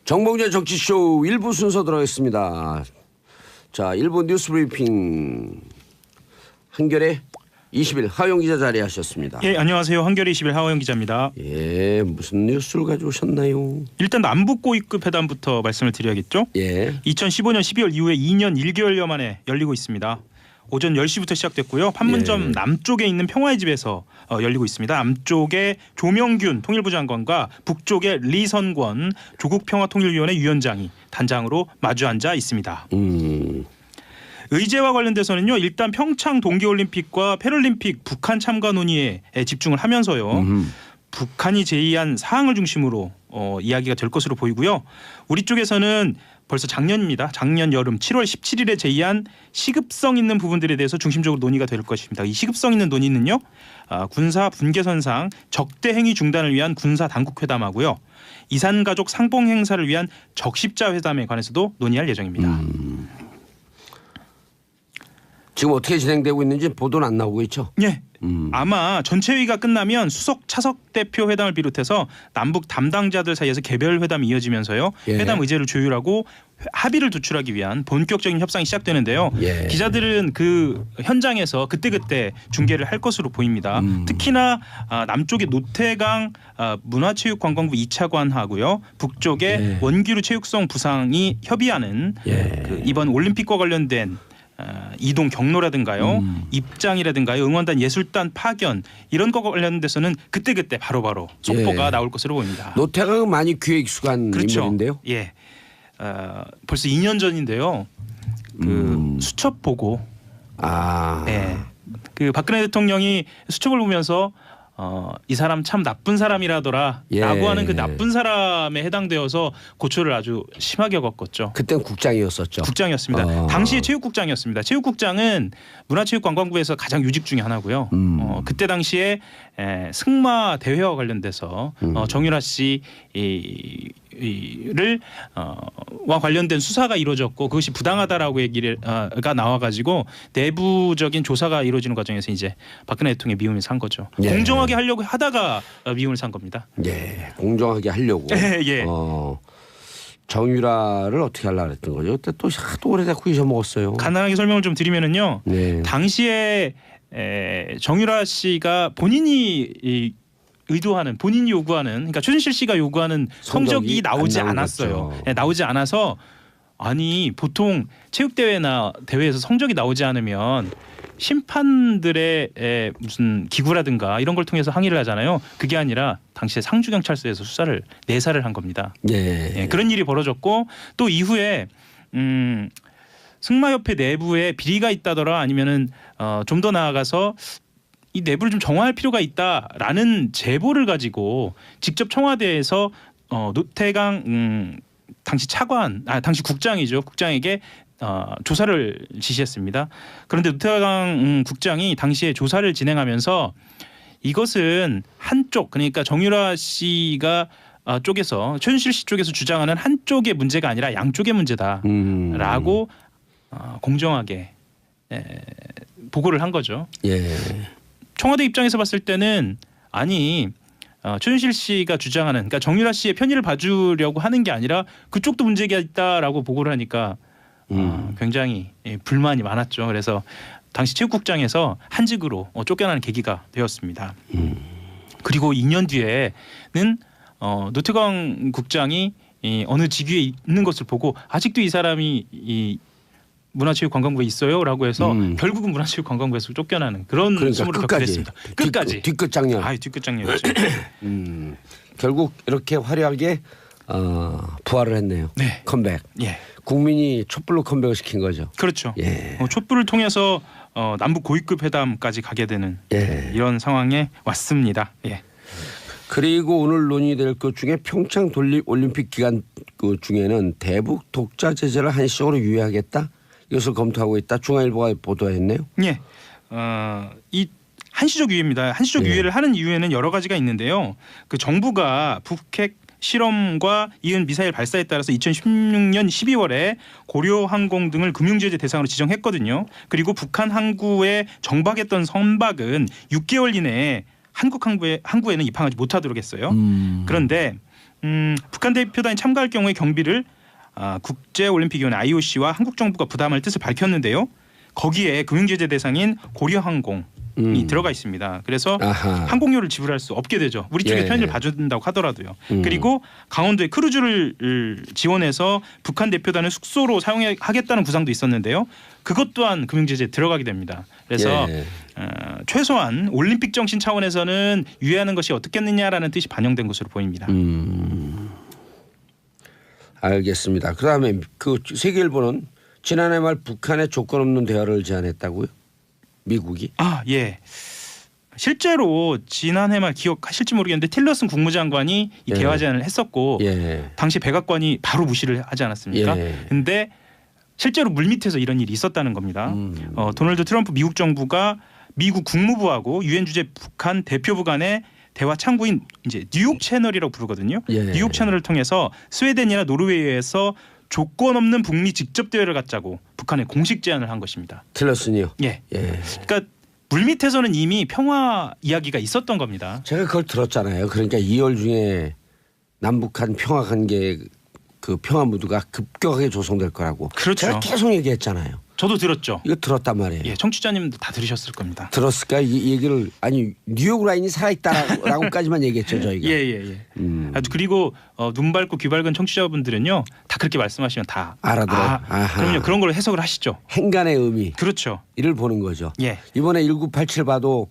정봉재 정치쇼 1부 순서 들어가겠습니다. 자, 1부 뉴스 브리핑 한겨레 20일 하용 기자 자리하셨습니다. 예, 안녕하세요. 한겨레 20일 하용 기자입니다. 예, 무슨 뉴스를 가져오셨나요? 일단 남북 고위급 회담부터 말씀을 드려야겠죠. 예. 2015년 12월 이후에 2년 1개월여 만에 열리고 있습니다. 오전 10시부터 시작됐고요. 판문점 남쪽에 있는 평화의 집에서 열리고 있습니다. 남쪽에 조명균 통일부 장관과 북쪽에 리선권 조국평화통일위원회 위원장이 단장으로 마주 앉아 있습니다. 의제와 관련돼서는요. 일단 평창 동계올림픽과 패럴림픽 북한 참가 논의에 집중을 하면서요. 북한이 제의한 사항을 중심으로 이야기가 될 것으로 보이고요. 우리 쪽에서는 벌써 작년입니다. 작년 여름 7월 17일에 제의한 시급성 있는 부분들에 대해서 중심적으로 논의가 될 것입니다. 이 시급성 있는 논의는요. 군사 분계선상 적대 행위 중단을 위한 군사 당국 회담하고요. 이산가족 상봉 행사를 위한 적십자 회담에 관해서도 논의할 예정입니다. 지금 어떻게 진행되고 있는지 보도는 안 나오고 있죠? 예. 아마 전체 회의가 끝나면 수석 차석 대표 회담을 비롯해서 남북 담당자들 사이에서 개별 회담이 이어지면서요. 회담 의제를 조율하고 합의를 도출하기 위한 본격적인 협상이 시작되는데요. 기자들은 그 현장에서 그때그때 중계를 할 것으로 보입니다. 특히나 남쪽의 노태강 문화체육관광부 2차관하고요. 북쪽의 원기루 체육성 부상이 협의하는 그 이번 올림픽과 관련된 이동 경로라든가요, 입장이라든가요, 응원단 예술단 파견 이런 거 관련돼서는 그때그때 바로바로 속보가 나올 것으로 보입니다. 노태강은 많이 귀에 익숙한 인물인데요. 예, 벌써 2년 전인데요. 그 수첩 보고, 예, 그 박근혜 대통령이 수첩을 보면서 이 사람 참 나쁜 사람이라더라라고 하는 그 나쁜 사람에 해당되어서 고초를 아주 심하게 겪었죠. 그땐 국장이었었죠. 국장이었습니다. 당시에 체육국장이었습니다. 체육국장은 문화체육관광부에서 가장 요직 중에 하나고요. 그때 당시에 승마 대회와 관련돼서 정유라 씨를 와 관련된 수사가 이루어졌고 그것이 부당하다라고 얘기가 나와가지고 내부적인 조사가 이루어지는 과정에서 이제 박근혜 대통령의 미움을 산 거죠. 공정하게 하려고 하다가 미움을 산 겁니다. 예, 공정하게 하려고. 예. 정유라를 어떻게 하려고 했던 거죠? 그때 또 하도 오래됐고 잊어먹었어요. 간단하게 설명을 좀 드리면은요. 당시에 정유라 씨가 본인이 의도하는 본인이 요구하는 그러니까 최순실 씨가 요구하는 성적이 나오지 않았어요. 나오지 않아서 아니 보통 체육대회나 대회에서 성적이 나오지 않으면 심판들의 무슨 기구라든가 이런 걸 통해서 항의를 하잖아요. 그게 아니라 당시에 상주경찰서에서 수사를 내사를 한 겁니다. 그런 일이 벌어졌고 또 이후에 승마협회 내부에 비리가 있다더라 아니면은 좀 더 나아가서 이 내부를 좀 정화할 필요가 있다라는 제보를 가지고 직접 청와대에서 노태강 당시 차관, 당시 국장이죠. 국장에게 조사를 지시했습니다. 그런데 노태강 국장이 당시에 조사를 진행하면서 이것은 한쪽 그러니까 정유라 씨가 쪽에서 최순실 씨 쪽에서 주장하는 한쪽의 문제가 아니라 양쪽의 문제다라고 공정하게 보고를 한 거죠. 청와대 입장에서 봤을 때는 아니 최순실 씨가 주장하는 그러니까 정유라 씨의 편의를 봐주려고 하는 게 아니라 그쪽도 문제가 있다라고 보고를 하니까 굉장히 불만이 많았죠. 그래서 당시 체육국장에서 한직으로 쫓겨나는 계기가 되었습니다. 그리고 2년 뒤에는 노태강 국장이 어느 직위에 있는 것을 보고 아직도 이 사람이 문화체육관광부에 있어요라고 해서 결국은 문화체육관광부에서 쫓겨나는 그런 수모를 겪게 됐습니다. 끝까지 뒤끝장년. 뒤끝장년이었죠. 결국 이렇게 화려하게 부활을 했네요. 컴백. 국민이 촛불로 컴백을 시킨 거죠. 그렇죠. 촛불을 통해서 남북 고위급 회담까지 가게 되는 이런 상황에 왔습니다. 그리고 오늘 논의될 것 중에 평창 올림픽 기간 그 중에는 대북 독자 제재를 한시적으로 유예하겠다. 이것을 검토하고 있다. 중앙일보가 보도했네요. 이 한시적 유예입니다. 한시적 유예를 하는 이유에는 여러 가지가 있는데요. 그 정부가 북핵 실험과 이은 미사일 발사에 따라서 2016년 12월에 고려항공 등을 금융제재 대상으로 지정했거든요. 그리고 북한 항구에 정박했던 선박은 6개월 이내에 한국 항구에는 입항하지 못하도록 했어요. 그런데 북한 대표단이 참가할 경우에 경비를 국제올림픽위원회 IOC와 한국 정부가 부담할 뜻을 밝혔는데요. 거기에 금융제재 대상인 고려항공이 들어가 있습니다. 그래서 아하. 항공료를 지불할 수 없게 되죠. 우리 쪽에 예. 편의를 봐준다고 하더라도요. 그리고 강원도에 크루즈를 지원해서 북한 대표단을 숙소로 사용하겠다는 구상도 있었는데요. 그것 또한 금융제재에 들어가게 됩니다. 그래서 예. 최소한 올림픽 정신 차원에서는 유예하는 것이 어떻겠느냐라는 뜻이 반영된 것으로 보입니다. 알겠습니다. 그다음에 그 세계일보는 지난해 말 북한의 조건 없는 대화를 제안했다고요? 미국이? 예. 실제로 지난해 말 기억하실지 모르겠는데 틸러슨 국무장관이 이 예. 대화 제안을 했었고 예. 당시 백악관이 바로 무시를 하지 않았습니까? 예. 근데 실제로 물밑에서 이런 일이 있었다는 겁니다. 도널드 트럼프 미국 정부가 미국 국무부하고 유엔 주재 북한 대표부 간의 대화 창구인 이제 뉴욕 채널이라고 부르거든요. 예. 뉴욕 채널을 통해서 스웨덴이나 노르웨이에서 조건 없는 북미 직접 대화를 갖자고 북한에 공식 제안을 한 것입니다. 틸러슨이요? 예. 예. 그러니까 물밑에서는 이미 평화 이야기가 있었던 겁니다. 제가 그걸 들었잖아요. 그러니까 2월 중에 남북한 평화 관계 그 평화 무드가 급격하게 조성될 거라고. 그렇죠. 제가 계속 얘기했잖아요. 저도 들었죠. 이거 들었단 말이에요. 예, 청취자님도 다 들으셨을 겁니다. 들었을까? 이 얘기를 아니 뉴욕 라인이 살아있다라고까지만 얘기했죠 저희가. 예. 그리고 눈 밝고 귀 밝은 청취자분들은요 다 그렇게 말씀하시면 다 알아들어. 아하. 그럼요 그런 걸로 해석을 하시죠. 행간의 의미. 그렇죠. 이를 보는 거죠. 예. 이번에 1987 봐도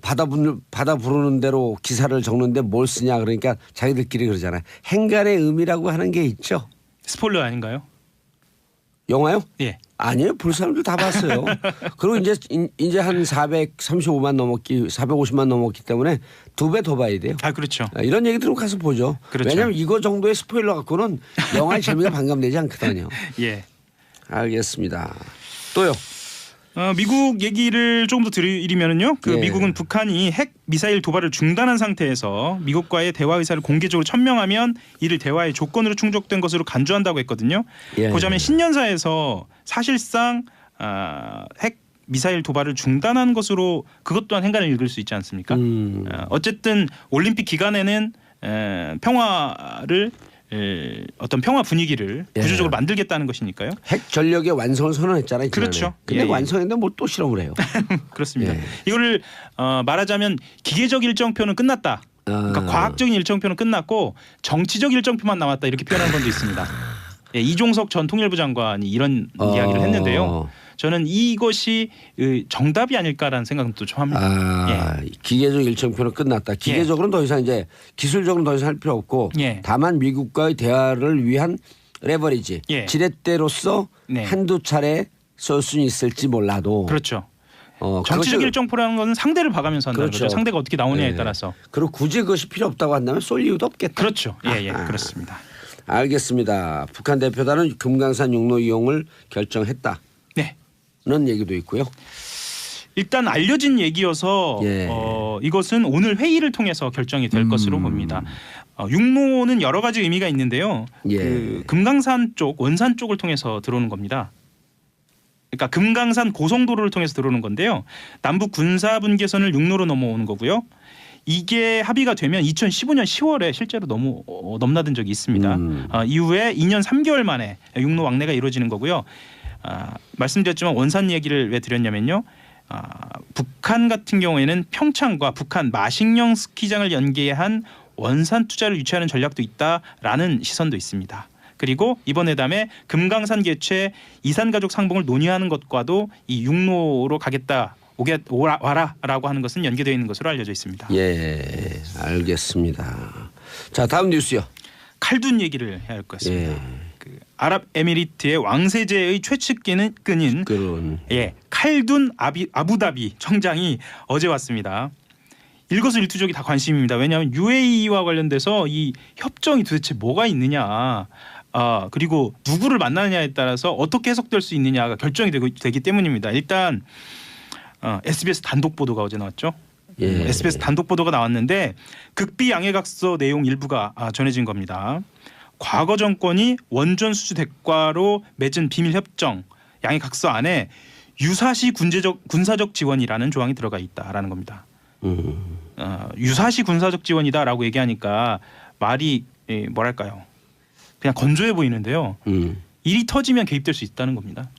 바다 부르는 대로 기사를 적는데 뭘 쓰냐 그러니까 자기들끼리 그러잖아요. 행간의 의미라고 하는 게 있죠. 스포일러 아닌가요? 영화요? 예. 아니에요. 볼 사람들 다 봤어요. 그리고 이제 한 435만 넘었기 450만 넘었기 때문에 2배 더 봐야 돼요. 그렇죠. 이런 얘기들은 가서 보죠. 그렇죠. 왜냐하면 이거 정도의 스포일러 갖고는 영화의 재미가 반감되지 않거든요. 예. 알겠습니다. 또요. 미국 얘기를 조금 더 드리면은요. 예. 미국은 북한이 핵 미사일 도발을 중단한 상태에서 미국과의 대화 의사를 공개적으로 천명하면 이를 대화의 조건으로 충족된 것으로 간주한다고 했거든요. 예. 보자면 신년사에서 사실상 핵 미사일 도발을 중단한 것으로 그것 또한 행간을 읽을 수 있지 않습니까? 어쨌든 올림픽 기간에는 평화를 어떤 평화 분위기를 구조적으로 만들겠다는 것이니까요. 핵 전력의 완성을 선언했잖아요. 그렇죠. 근데 예. 완성했는데 뭘 또 실험을 해요. 그렇습니다. 예. 이거를 말하자면 기계적 일정표는 끝났다. 그러니까 과학적인 일정표는 끝났고 정치적 일정표만 남았다 이렇게 표현한 분도 있습니다. 예, 이종석 전 통일부 장관이 이런 이야기를 했는데요. 저는 이것이 정답이 아닐까라는 생각은 또 좀 합니다. 기계적 일정표는 끝났다. 기계적으로는 더 이상 이제 기술적으로는 더 이상 할 필요 없고 다만 미국과의 대화를 위한 레버리지 지렛대로서 한두 차례 쓸 수는 있을지 몰라도 그렇죠. 정치적 일정표라는 것은 상대를 봐가면서 한다는 거죠. 상대가 어떻게 나오냐에 따라서. 그리고 굳이 그것이 필요 없다고 한다면 쏠 이유도 없겠다. 그렇죠. 그렇습니다. 알겠습니다. 북한 대표단은 금강산 육로 이용을 결정했다. 는 얘기도 있고요. 일단 알려진 얘기여서 이것은 오늘 회의를 통해서 결정이 될 것으로 봅니다. 육로는 여러 가지 의미가 있는데요. 그 금강산 쪽, 원산 쪽을 통해서 들어오는 겁니다. 그러니까 금강산 고속도로를 통해서 들어오는 건데요. 남북 군사 분계선을 육로로 넘어오는 거고요. 이게 합의가 되면 2015년 10월에 실제로 넘나든 적이 있습니다. 이후에 2년 3개월 만에 육로 왕래가 이루어지는 거고요. 말씀드렸지만 원산 얘기를 왜 드렸냐면요. 북한 같은 경우에는 평창과 북한 마식령 스키장을 연계한 원산 투자를 유치하는 전략도 있다라는 시선도 있습니다. 그리고 이번 회담에 금강산 개최 이산가족 상봉을 논의하는 것과도 이 육로로 가겠다. 와라라고 하는 것은 연계되어 있는 것으로 알려져 있습니다. 예, 알겠습니다. 자, 다음 뉴스요. 칼둔 얘기를 해야 할 것 같습니다. 그 아랍에미리트의 왕세제의 최측근인 칼둔 아부다비 청장이 어제 왔습니다. 일거수일투족이 다 관심입니다. 왜냐하면 UAE와 관련돼서 이 협정이 도대체 뭐가 있느냐, 그리고 누구를 만나느냐에 따라서 어떻게 해석될 수 있느냐가 결정이 되기 때문입니다. 일단 SBS 단독 보도가 어제 나왔죠. SBS 단독 보도가 나왔는데 극비 양해각서 내용 일부가 전해진 겁니다. 과거 정권이 원전 수주 대가로 맺은 비밀 협정 양해각서 안에 유사시 군사적 지원이라는 조항이 들어가 있다라는 겁니다. 유사시 군사적 지원이다라고 얘기하니까 말이 뭐랄까요? 그냥 건조해 보이는데요. 일이 터지면 개입될 수 있다는 겁니다.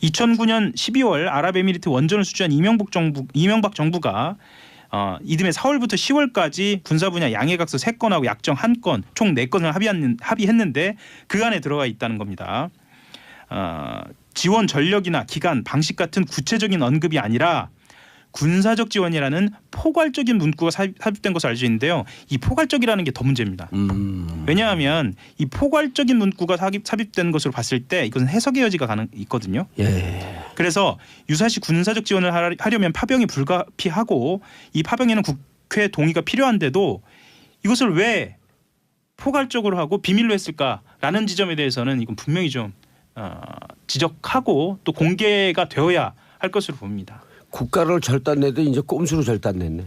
2009년 12월 아랍에미리트 원전을 수주한 이명박 정부가 이듬해 4월부터 10월까지 군사 분야 양해각서 3건하고 약정 1건 총 4건을 합의했는데 그 안에 들어가 있다는 겁니다. 지원 전력이나 기간, 방식 같은 구체적인 언급이 아니라 군사적 지원이라는 포괄적인 문구가 삽입된 것으로 알려져 있는데요. 이 포괄적이라는 게 더 문제입니다. 왜냐하면 이 포괄적인 문구가 삽입된 것으로 봤을 때 이것은 해석의 여지가 있거든요. 예. 그래서 유사시 군사적 지원을 하려면 파병이 불가피하고 이 파병에는 국회 동의가 필요한데도 이것을 왜 포괄적으로 하고 비밀로 했을까라는 지점에 대해서는 이건 분명히 좀 지적하고 또 공개가 되어야 할 것으로 봅니다. 국가를 절단내도 이제 꼼수로 절단냈네.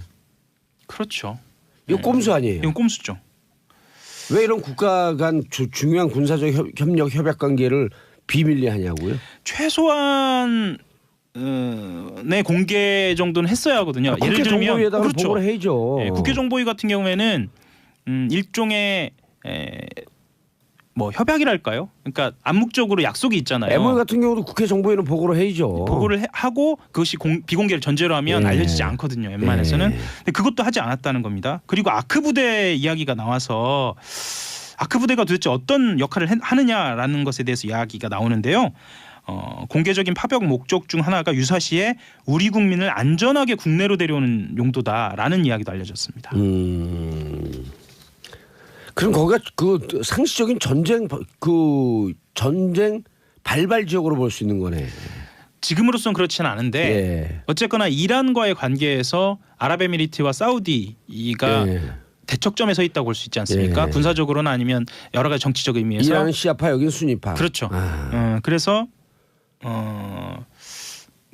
그렇죠. 이거 꼼수 아니에요? 이건 꼼수죠. 왜 이런 국가 간 중요한 군사적 협력 협약 관계를 비밀리 하냐고요? 최소한 내 공개 정도는 했어야 하거든요. 예를 들면 그렇죠. 보고를 해야죠. 국회 정보위 같은 경우에는 일종의 뭐 협약이랄까요? 그러니까 암묵적으로 약속이 있잖아요. MOU 같은 경우도 국회 정보위는 보고를 해야죠. 보고를 하고 그것이 비공개를 전제로 하면 알려지지 않거든요. 웬만해서는. 근데 그것도 하지 않았다는 겁니다. 그리고 아크 부대 이야기가 나와서 아크 부대가 도대체 어떤 역할을 하느냐라는 것에 대해서 이야기가 나오는데요. 공개적인 파병 목적 중 하나가 유사시에 우리 국민을 안전하게 국내로 데려오는 용도다라는 이야기도 알려졌습니다. 그럼 거기가 그 상시적인 전쟁 발발 지역으로 볼 수 있는 거네. 지금으로서는 그렇지는 않은데 어쨌거나 이란과의 관계에서 아랍에미리트와 사우디가 대척점에 서 있다고 볼 수 있지 않습니까? 군사적으로는 아니면 여러 가지 정치적 의미에서. 이란은 시아파, 여기는 수니파. 그렇죠. 그래서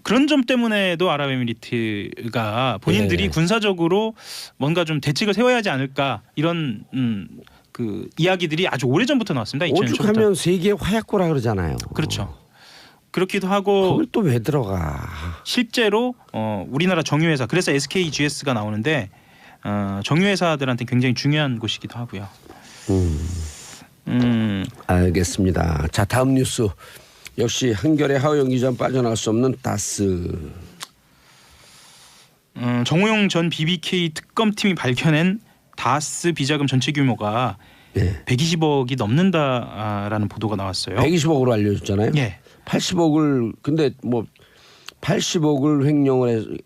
그런 점 때문에도 아랍에미리트가 본인들이 군사적으로 뭔가 좀 대책을 세워야 하지 않을까 이런 그 이야기들이 아주 오래전부터 나왔습니다. 오죽하면 세계의 화약고라 그러잖아요. 그렇죠. 그렇기도 하고 거길 또 왜 들어가? 실제로 우리나라 정유회사 그래서 SKGS가 나오는데 정유회사들한테 굉장히 중요한 곳이기도 하고요. 알겠습니다. 자, 다음 뉴스. 역시 한결의 하호영 기자 빠져나갈 수 없는 다스. 정호영 전 BBK 특검팀이 밝혀낸 다스 비자금 전체 규모가 120억이 넘는다라는 보도가 나왔어요. 120억으로 알려졌잖아요. 80억을 근데 뭐 80억을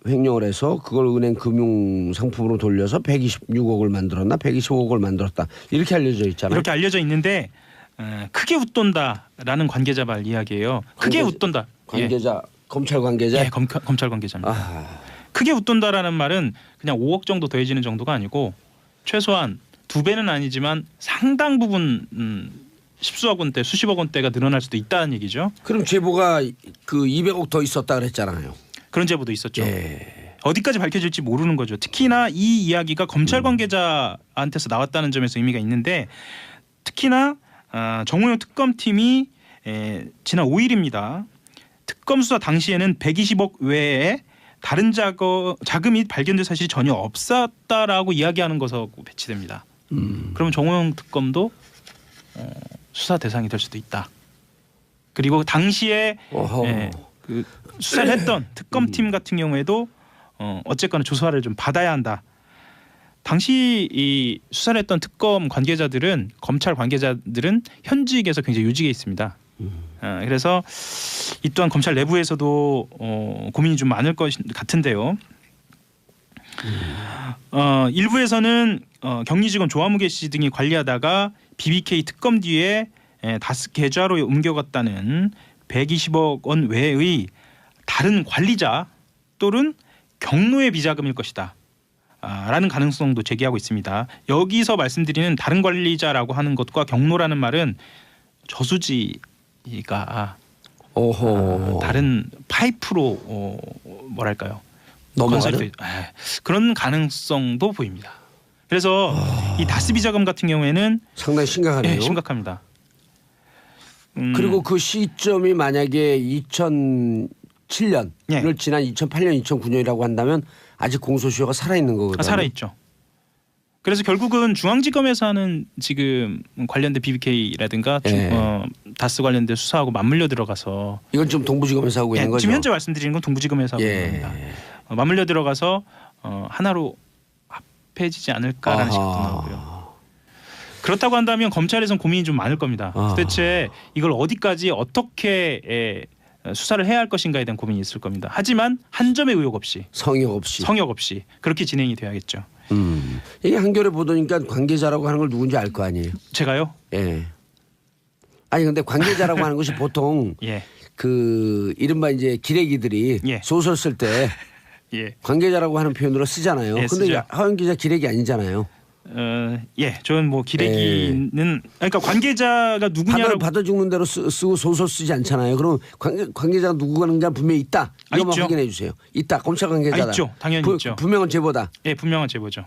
횡령을 해서 그걸 은행 금융 상품으로 돌려서 126억을 만들었나 125억을 만들었다 이렇게 알려져 있잖아요. 이렇게 알려져 있는데 크게 웃돈다라는 관계자 말 이야기예요. 크게 웃돈다. 관계자 검찰 관계자. 검찰 관계자입니다. 크게 웃돈다라는 말은 그냥 5억 정도 더해지는 정도가 아니고 최소한 2배는 아니지만 상당 부분 십수억 원대, 수십억 원대가 늘어날 수도 있다는 얘기죠. 그럼 제보가 그 200억 더 있었다 그랬잖아요. 그런 제보도 있었죠. 어디까지 밝혀질지 모르는 거죠. 특히나 이 이야기가 검찰 관계자한테서 나왔다는 점에서 의미가 있는데 특히나 정호영 특검팀이 지난 5일입니다. 특검 수사 당시에는 120억 외에 다른 자금이 발견될 사실이 전혀 없었다라고 이야기하는 것으로 배치됩니다. 그러면 정호영 특검도 수사 대상이 될 수도 있다. 그리고 당시에 그 수사를 했던 특검팀 같은 경우에도 어쨌거나 조사를 좀 받아야 한다. 당시 이 수사를 했던 특검 관계자들은 검찰 관계자들은 현직에서 굉장히 요직에 있습니다. 그래서 이 또한 검찰 내부에서도 고민이 좀 많을 것 같은데요. 일부에서는 격리 직원 조화무게 씨 등이 관리하다가 BBK 특검 뒤에 다스 계좌로 옮겨갔다는 120억 원 외의 다른 관리자 또는 경로의 비자금일 것이다. 라는 가능성도 제기하고 있습니다. 여기서 말씀드리는 다른 관리자라고 하는 것과 경로라는 말은 저수지가 다른 파이프로 뭐랄까요? 넘어가는 그런 가능성도 보입니다. 그래서 이 다스 비자금 같은 경우에는 상당히 심각하네요. 심각합니다. 그리고 그 시점이 만약에 2007년을 지난 2008년, 2009년이라고 한다면 아직 공소시효가 살아있는 거거든요. 살아있죠. 그래서 결국은 중앙지검에서 하는 지금 관련된 BBK라든가 다스 관련된 수사하고 맞물려 들어가서 이건 좀 동부지검에서 하고 있는 거죠. 지금 현재 말씀드리는 건 동부지검에서 하고 있는 겁니다. 맞물려 들어가서 하나로 합해지지 않을까라는 생각도 나오고요. 그렇다고 한다면 검찰에선 고민이 좀 많을 겁니다. 도대체 이걸 어디까지 어떻게 수사를 해야 할 것인가에 대한 고민이 있을 겁니다. 하지만 한 점의 의혹 없이 성역 없이 그렇게 진행이 돼야겠죠. 이게 한겨레 보도니까 관계자라고 하는 걸 누군지 알 거 아니에요? 제가요? 예. 아니 근데 관계자라고 하는 것이 보통 그 이른바 이제 기레기들이 소설 쓸 때 관계자라고 하는 표현으로 쓰잖아요. 근데 하원 기자 기레기 아니잖아요. 저는 뭐 기레기는 그러니까 관계자가 누구냐라고 받아 죽는 대로 쓰고 소설 쓰지 않잖아요. 그럼 관계자가 누구가 분명히 있다. 이거만 확인해 주세요. 있다. 검찰 관계자다. 있죠. 당연히 있죠. 분명한 제보다. 분명한 제보죠.